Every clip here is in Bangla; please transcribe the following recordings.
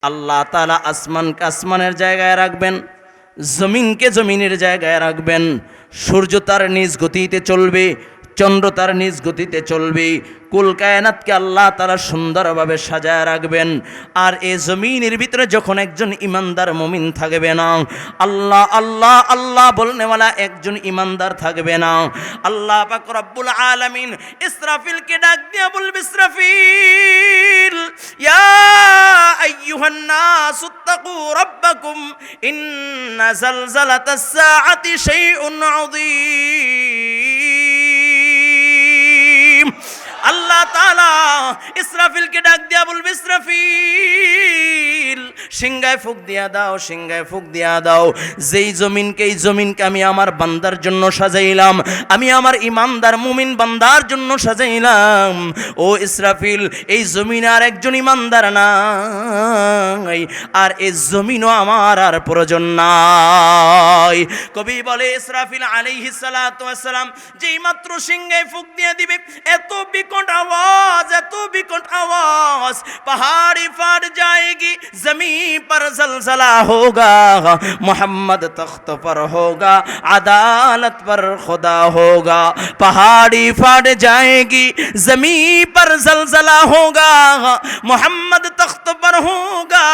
আল্লাহ তাআলা আসমানকে আসমানের জায়গায় রাখবেন, জমিনকে জমিনের জায়গায় রাখবেন। সূর্য তার নিজ গতিতে চলবে, চন্দ্র তার নিজ গতিতে চলবে। কুল কায়নাতকে আল্লাহ তাআলা সুন্দরভাবে সাজায় রাখবেন। আর এই জমিনের ভিতরে যখন একজন ইমানদার মুমিন থাকবে না, আল্লাহ আল্লাহ আল্লাহ বলনেওয়ালা একজন ইমানদার থাকবে না, আল্লাহ পাক রব্বুল আলামিন ইসরাফিলকে ডাক দিয়া বলবে, ইসরাফিল ইয়া আইয়ুহান নাস ইত্তাকু রাব্বাকুম ইন্না জালজালাতাস সাআতি শাইউন আযীম। আল্লাহ তাআলা ইসরাফিলকে ডাক দিয়া বলবে, ইসরাফিল সিংহায় ফুঁক দিয়া দাও, সিংহায় ফুঁক দিয়া দাও। যেই জমিনকে, এই জমিনকে আমি আমার বান্দার জন্য সাজাইলাম, আমি আমার ইমানদার মুমিন বান্দার জন্য সাজাইলাম। ও ইসরাফিল, এই জমিনে আর একজন ইমানদার নাই, আর এই জমিনও আমার আর প্রয়োজন নাই। কবি বলে, ইসরাফিল আলাইহিস সালাতু ওয়াস সালাম যেই মাত্র সিংহায় ফুঁক দিয়ে দিবে, এত বিকট आवाज, এত বিকট आवाज, पहाड़ी फट जाएगी, जमीन पर जलजला होगा, मोहम्मद तख्त पर होगा, अदालत पर खुदा होगा। पहाड़ी फट जाएगी, जमीन पर जलजला होगा, मोहम्मद तख्त पर होगा,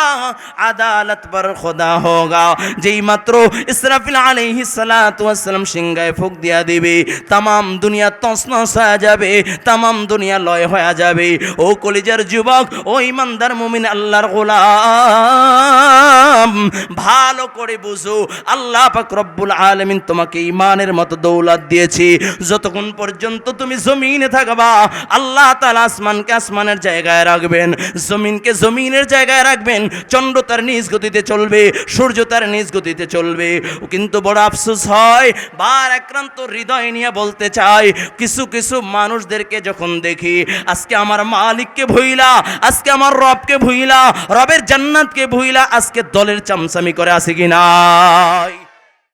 अदालत पर खुदा होगा। যেই মাত্র ইসরাফিল আলাইহিস সালাতু ওয়াস সালাম সিংহায় ফুঁক দিয়া দিবে, तमाम দুনিয়া তছনছ হয়ে যাবে, तमाम দুনিয়া লয় হয়ে যাবে। ও কলিজার যুবক, ও ইমানদার মুমিন আল্লাহর গোলাম, ভালো করে বুঝো, আল্লাহ পাক রব্বুল আলামিন তোমাকে ঈমানের মতো দৌলত দিয়েছে। যতক্ষণ পর্যন্ত তুমি জমিনে থাকবা, আল্লাহ তাআলা আসমানকে আসমানের জায়গায় রাখবেন, জমিনকে জমিনের জায়গায় রাখবেন। চন্দ্র তার নিজ গতিতে চলবে, সূর্য তার নিজ গতিতে চলবে। কিন্তু বড় আফসোস হয়, বার আক্রান্ত হৃদয় নিয়ে বলতে চাই, কিছু কিছু মানুষদেরকে যখন দেখি, আজকে আমার মালিককে ভুইলা, আজকে আমার রবকে ভুইলা, রবের জান্নাতকে ভুইলা আজকে দলের চামচামি করে আছে কি নাই?